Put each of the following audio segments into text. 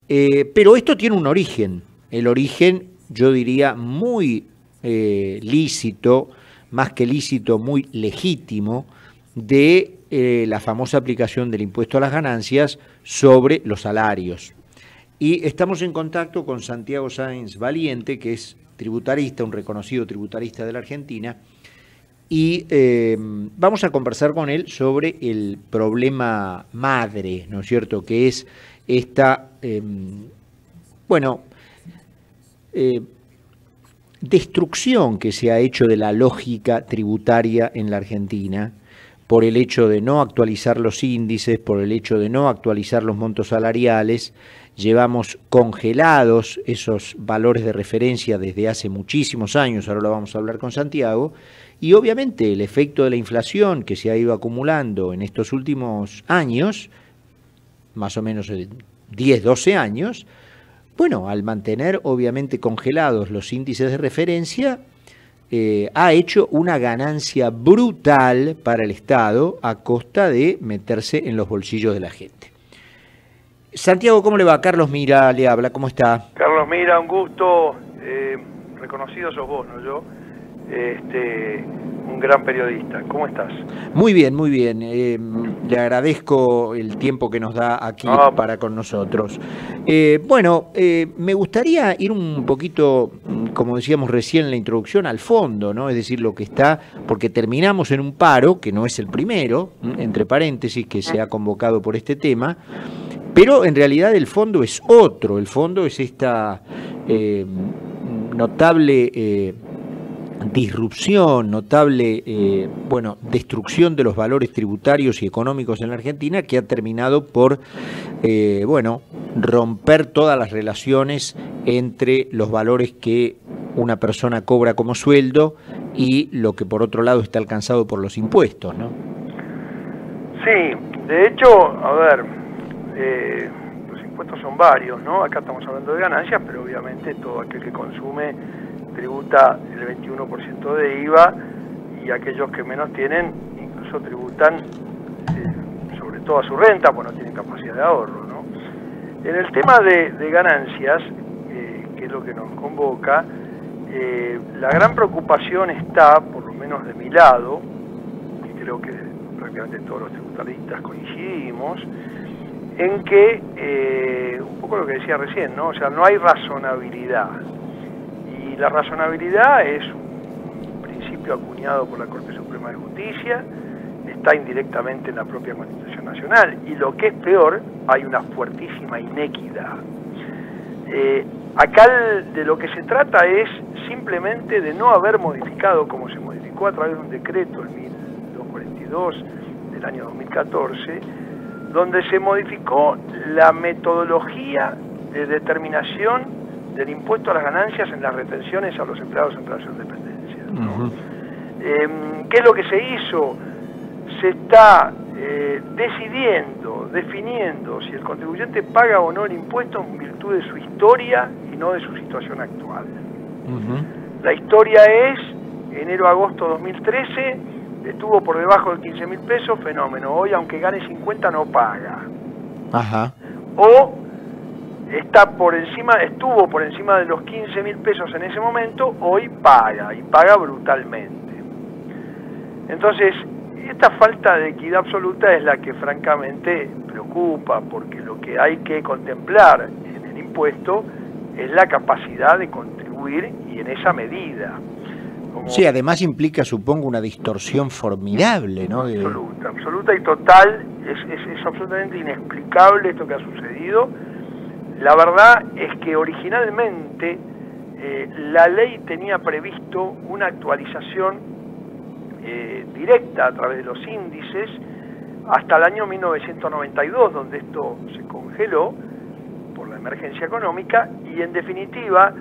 Pero esto tiene un origen, el origen yo diría muy lícito, más que lícito, muy legítimo, de la famosa aplicación del impuesto a las ganancias sobre los salarios. Y estamos en contacto con Santiago Sáenz Valiente, que es tributarista, un reconocido tributarista de la Argentina, y vamos a conversar con él sobre el problema madre, ¿no es cierto?, que es esta, bueno, destrucción que se ha hecho de la lógica tributaria en la Argentina por el hecho de no actualizar los índices, por el hecho de no actualizar los montos salariales. Llevamos congelados esos valores de referencia desde hace muchísimos años, ahora lo vamos a hablar con Santiago, y obviamente el efecto de la inflación que se ha ido acumulando en estos últimos años, más o menos 10, 12 años, bueno, al mantener obviamente congelados los índices de referencia, ha hecho una ganancia brutal para el Estado a costa de meterse en los bolsillos de la gente. Santiago, ¿cómo le va? Carlos Mira le habla, ¿cómo está? Carlos Mira, un gusto, reconocido sos vos, no yo, un gran periodista. ¿Cómo estás? Muy bien, muy bien. Le agradezco el tiempo que nos da aquí para con nosotros. Bueno, me gustaría ir un poquito, como decíamos recién en la introducción, al fondo, ¿no? Es decir, lo que está, porque terminamos en un paro, que no es el primero, entre paréntesis, que se ha convocado por este tema, pero en realidad el fondo es otro. El fondo es esta notable disrupción, notable bueno, destrucción de los valores tributarios y económicos en la Argentina, que ha terminado por bueno, romper todas las relaciones entre los valores que una persona cobra como sueldo y lo que por otro lado está alcanzado por los impuestos, ¿no? Sí, de hecho, a ver, los impuestos son varios, ¿no? Acá estamos hablando de ganancias, pero obviamente todo aquel que consume tributa el 21% de IVA, y aquellos que menos tienen incluso tributan sobre todo a su renta, pues no tienen capacidad de ahorro, ¿no? En el tema de ganancias, que es lo que nos convoca, la gran preocupación está, por lo menos de mi lado, y creo que prácticamente todos los tributaristas coincidimos, en que, un poco lo que decía recién, ¿no? O sea, no hay razonabilidad. Y la razonabilidad es un principio acuñado por la Corte Suprema de Justicia, está indirectamente en la propia Constitución Nacional, y lo que es peor, hay una fuertísima inequidad. Acá de lo que se trata es simplemente de no haber modificado, como se modificó a través de un decreto, el 1242 del año 2014, donde se modificó la metodología de determinación del impuesto a las ganancias en las retenciones a los empleados en relación de dependencia, ¿no? ¿Qué es lo que se hizo? Se está definiendo si el contribuyente paga o no el impuesto en virtud de su historia y no de su situación actual. La historia es enero-agosto 2013, estuvo por debajo de 15.000 pesos, fenómeno. Hoy, aunque gane 50, no paga. Ajá. O estuvo por encima de los 15.000 pesos en ese momento, hoy paga, y paga brutalmente. Entonces, esta falta de equidad absoluta es la que francamente preocupa, porque lo que hay que contemplar en el impuesto es la capacidad de contribuir, y en esa medida. Sí, además implica, supongo, una distorsión formidable, ¿no? Absoluta y total. Es absolutamente inexplicable esto que ha sucedido. La verdad es que originalmente la ley tenía previsto una actualización directa a través de los índices hasta el año 1992, donde esto se congeló por la emergencia económica, y en definitiva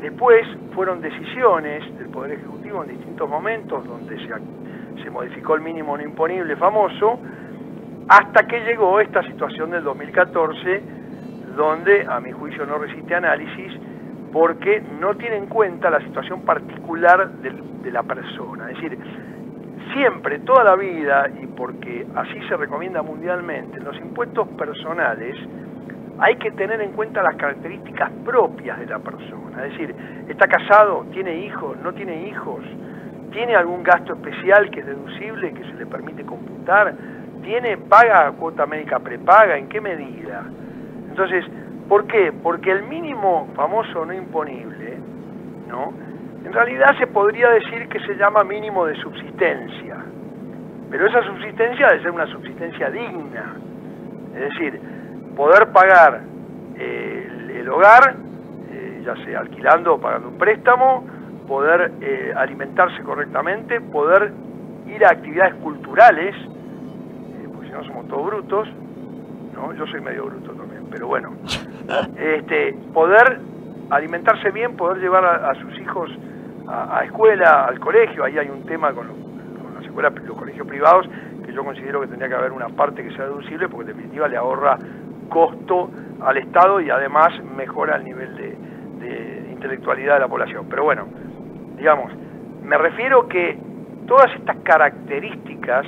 después fueron decisiones del Poder Ejecutivo en distintos momentos donde se modificó el mínimo no imponible famoso, hasta que llegó esta situación del 2014, donde a mi juicio no resiste análisis, porque no tiene en cuenta la situación particular de la persona. Es decir, siempre, toda la vida, y porque así se recomienda mundialmente, los impuestos personales hay que tener en cuenta las características propias de la persona. Es decir, ¿está casado? ¿Tiene hijos? ¿No tiene hijos? ¿Tiene algún gasto especial que es deducible, que se le permite computar? ¿Paga cuota médica prepaga? ¿En qué medida? Entonces, ¿por qué? Porque el mínimo famoso no imponible, ¿no? En realidad se podría decir que se llama mínimo de subsistencia, pero esa subsistencia debe ser una subsistencia digna, es decir, poder pagar el hogar, ya sea alquilando o pagando un préstamo, poder alimentarse correctamente, poder ir a actividades culturales, porque si no somos todos brutos, ¿no? Yo soy medio bruto también, pero bueno, poder alimentarse bien, poder llevar a sus hijos a escuela, al colegio. Ahí hay un tema con las escuelas, los colegios privados, que yo considero que tendría que haber una parte que sea deducible, porque en definitiva le ahorra costo al Estado y además mejora el nivel de intelectualidad de la población. Pero bueno, digamos, me refiero que todas estas características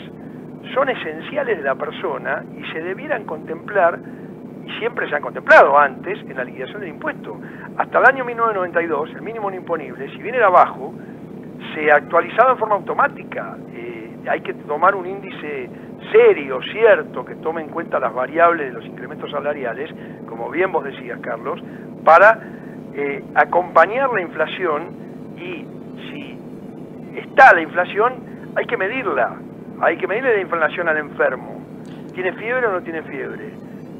son esenciales de la persona y se debieran contemplar, y siempre se han contemplado antes, en la liquidación del impuesto. Hasta el año 1992, el mínimo no imponible, si bien era bajo, se actualizaba en forma automática. Hay que tomar un índice serio, cierto, que tome en cuenta las variables de los incrementos salariales, como bien vos decías, Carlos, para acompañar la inflación, y si está la inflación, hay que medirla. Hay que medirle la inflación al enfermo. ¿Tiene fiebre o no tiene fiebre?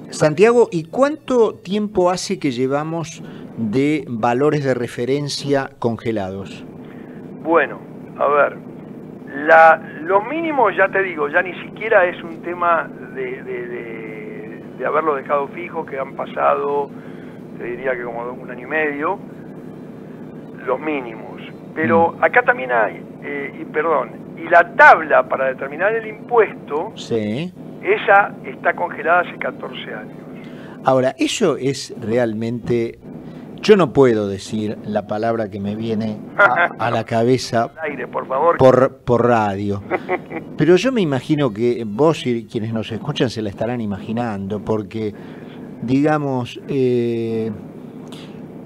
Santiago, ¿y cuánto tiempo hace que llevamos de valores de referencia congelados? Bueno, a ver, los mínimos, ya te digo, ya ni siquiera es un tema de haberlo dejado fijo, que han pasado, te diría que como 1 año y medio, los mínimos. Pero acá también hay, y la tabla para determinar el impuesto, sí, esa está congelada hace 14 años. Ahora, eso es realmente... Yo no puedo decir la palabra que me viene a la cabeza aire, por favor. Por radio. Pero yo me imagino que vos y quienes nos escuchan se la estarán imaginando, porque, digamos,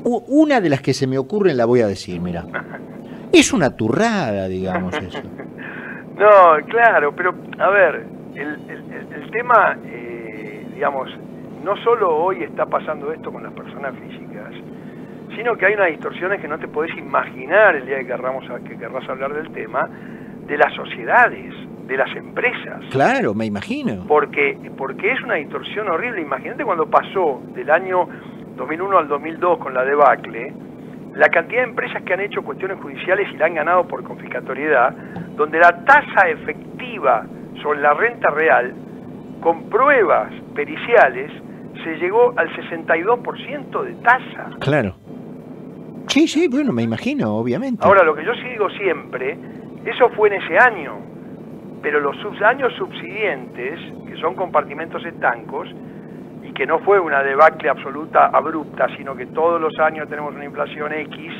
una de las que se me ocurren la voy a decir, mira. Es una turrada, digamos, eso. No, claro, pero, a ver, el tema, digamos, no solo hoy está pasando esto con las personas físicas, sino que hay unas distorsiones que no te podés imaginar el día que querrás hablar del tema, de las sociedades, de las empresas. Claro, me imagino. Porque es una distorsión horrible. Imagínate cuando pasó del año 2001 al 2002 con la debacle, la cantidad de empresas que han hecho cuestiones judiciales y la han ganado por confiscatoriedad, donde la tasa efectiva sobre la renta real, con pruebas periciales, se llegó al 62% de tasa. Claro. Sí, sí, bueno, me imagino, obviamente. Ahora, lo que yo sí digo siempre, eso fue en ese año, pero los años subsiguientes, que son compartimentos estancos, y que no fue una debacle absoluta, abrupta, sino que todos los años tenemos una inflación X,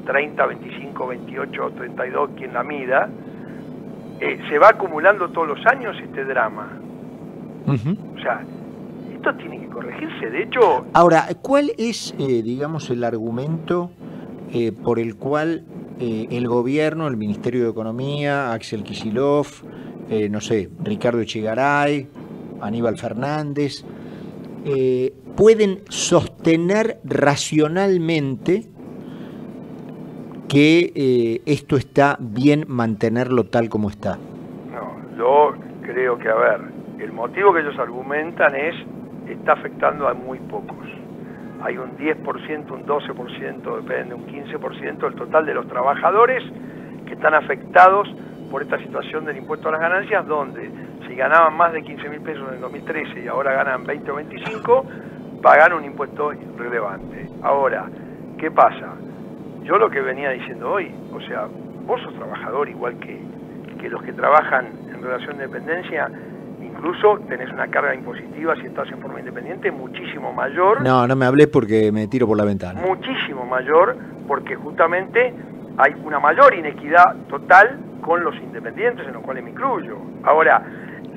30, 25, 28, 32, quien la mida, se va acumulando todos los años este drama. O sea, esto tiene que corregirse, de hecho... Ahora, ¿cuál es, digamos, el argumento por el cual el gobierno, el Ministerio de Economía, Axel Kicillof, no sé, Ricardo Echegaray, Aníbal Fernández, pueden sostener racionalmente que esto está bien mantenerlo tal como está? No, yo creo que, a ver, el motivo que ellos argumentan está afectando a muy pocos. Hay un 10%, un 12%, depende, un 15% del total de los trabajadores que están afectados por esta situación del impuesto a las ganancias, donde si ganaban más de 15.000 pesos en el 2013 y ahora ganan 20 o 25, pagan un impuesto relevante. Ahora, ¿qué pasa? Yo lo que venía diciendo hoy, o sea, vos sos trabajador igual que los que trabajan en relación de dependencia. Incluso tenés una carga impositiva si estás en forma independiente muchísimo mayor. No, no me hablé porque me tiro por la ventana. Muchísimo mayor, porque justamente hay una mayor inequidad total con los independientes, en los cuales me incluyo. Ahora,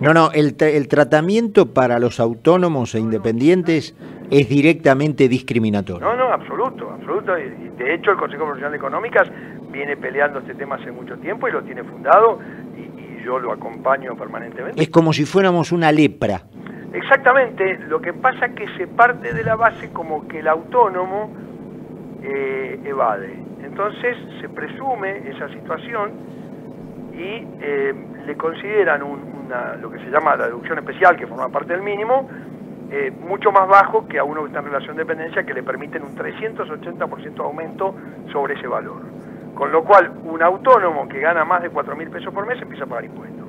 No, el tratamiento para los autónomos e independientes es directamente discriminatorio. No, absoluto. Y de hecho el Consejo Profesional de Económicas viene peleando este tema hace mucho tiempo y lo tiene fundado y yo lo acompaño permanentemente. Es como si fuéramos una lepra. Exactamente, lo que pasa es que se parte de la base como que el autónomo evade. Entonces se presume esa situación y le consideran lo que se llama la deducción especial, que forma parte del mínimo, mucho más bajo que a uno que está en relación de dependencia, que le permiten un 380% de aumento sobre ese valor. Con lo cual, un autónomo que gana más de 4.000 pesos por mes empieza a pagar impuestos.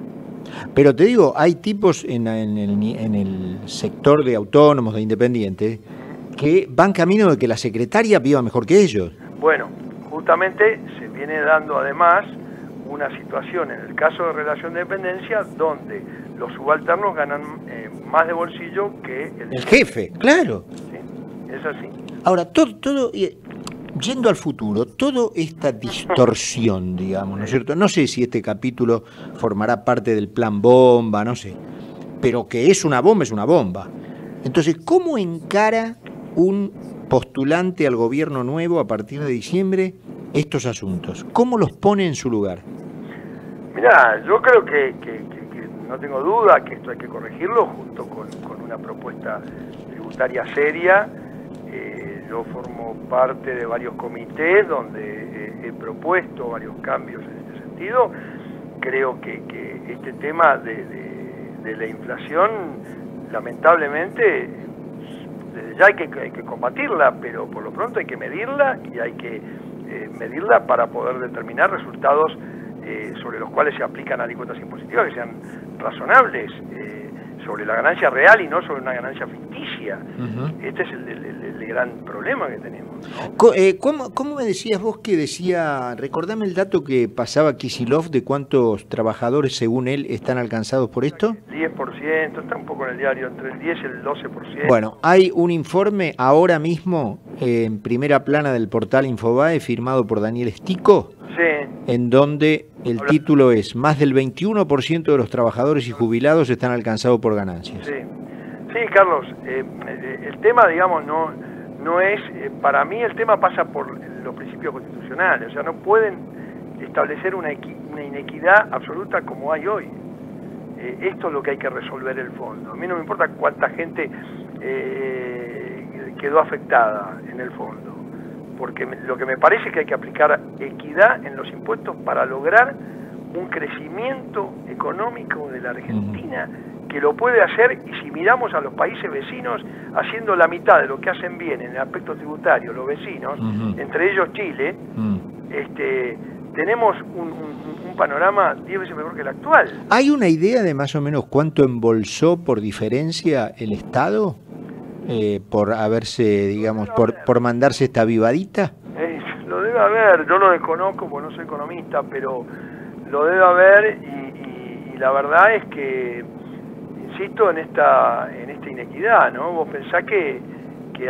Pero te digo, hay tipos en el sector de autónomos, de independientes, que van camino de que la secretaria viva mejor que ellos. Bueno, justamente se viene dando además una situación en el caso de relación de dependencia donde los subalternos ganan más de bolsillo que el jefe, claro. Sí, es así. Ahora, todo yendo al futuro, toda esta distorsión, digamos, ¿no es cierto? No sé si este capítulo formará parte del plan bomba, no sé, pero que es una bomba. Entonces, ¿cómo encara un postulante al gobierno nuevo a partir de diciembre estos asuntos? ¿Cómo los pone en su lugar? Mirá, yo creo que no tengo duda que esto hay que corregirlo junto con una propuesta tributaria seria. Yo formo parte de varios comités donde he propuesto varios cambios en este sentido. Creo que este tema de la inflación, lamentablemente, desde ya hay que combatirla, pero por lo pronto hay que medirla y hay que medirla para poder determinar resultados sobre los cuales se aplican alícuotas impositivas que sean razonables, sobre la ganancia real y no sobre una ganancia ficticia. Este es el gran problema que tenemos, ¿no? ¿Cómo me decías vos que decía, recordame el dato que pasaba Kicillof de cuántos trabajadores según él están alcanzados por esto? 10%, está un poco en el diario, entre el 10 y el 12%. Bueno, hay un informe ahora mismo en primera plana del portal Infobae firmado por Daniel Estico, sí, en donde el título es más del 21% de los trabajadores y jubilados están alcanzados por ganancias. Sí, Carlos, el tema, digamos, no es, para mí el tema pasa por los principios constitucionales, o sea, no pueden establecer una inequidad absoluta como hay hoy. Esto es lo que hay que resolver el fondo. A mí no me importa cuánta gente quedó afectada en el fondo, porque lo que me parece es que hay que aplicar equidad en los impuestos para lograr un crecimiento económico de la Argentina que lo puede hacer, y si miramos a los países vecinos haciendo la mitad de lo que hacen bien en el aspecto tributario los vecinos, entre ellos Chile, tenemos un panorama 10 veces mejor que el actual. ¿Hay una idea de más o menos cuánto embolsó por diferencia el Estado por haberse, digamos, por mandarse esta vivadita? Lo debe haber, yo lo desconozco porque no soy economista, pero lo debe haber y la verdad es que insisto en esta inequidad, ¿no? Vos pensás que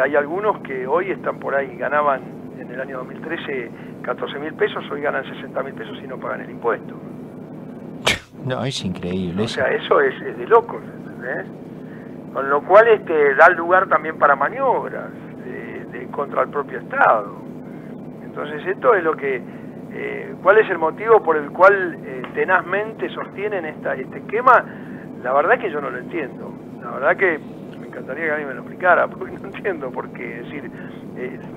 hay algunos que hoy están por ahí, ganaban en el año 2013 14.000 pesos, hoy ganan 60.000 pesos y no pagan el impuesto. No, es increíble. O sea, eso es de locos, ¿entendés? Con lo cual da lugar también para maniobras contra el propio Estado. Entonces esto es lo que... ¿cuál es el motivo por el cual tenazmente sostienen este esquema? La verdad que yo no lo entiendo. La verdad que me encantaría que alguien me lo explicara, porque no entiendo por qué. Es decir,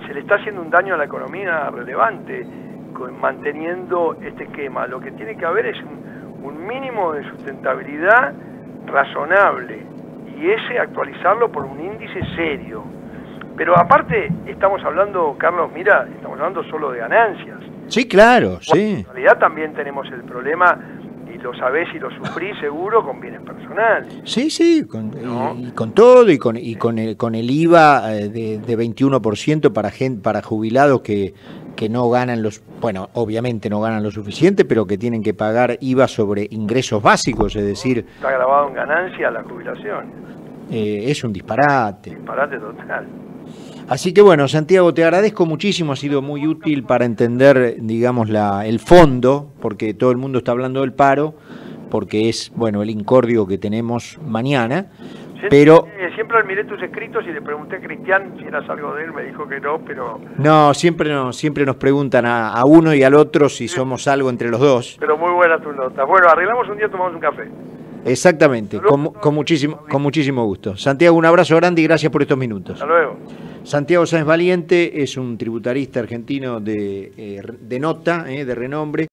se le está haciendo un daño a la economía relevante manteniendo este esquema. Lo que tiene que haber es un mínimo de sustentabilidad razonable, y ese actualizarlo por un índice serio. Pero aparte estamos hablando, Carlos, mira, estamos hablando solo de ganancias. Sí, claro, sí. En realidad también tenemos el problema, y lo sabés y lo sufrís seguro, con bienes personales. Sí, y con todo, y con el IVA de 21% para jubilados que no ganan bueno, obviamente no ganan lo suficiente, pero que tienen que pagar IVA sobre ingresos básicos, es decir... Está grabado en ganancia la jubilación. Es un disparate. Disparate total. Así que bueno, Santiago, te agradezco muchísimo, ha sido muy útil para entender, digamos, el fondo, porque todo el mundo está hablando del paro, porque es, bueno, el incordio que tenemos mañana, pero... Siempre admiré tus escritos y le pregunté a Cristian si eras algo de él, me dijo que no, pero... No, siempre nos preguntan a uno y al otro si somos algo entre los dos. Pero muy buena tu nota. Bueno, arreglamos un día, tomamos un café. Exactamente, con muchísimo gusto. Santiago, un abrazo grande y gracias por estos minutos. Hasta luego. Santiago Sáenz Valiente es un tributarista argentino de nota, de renombre.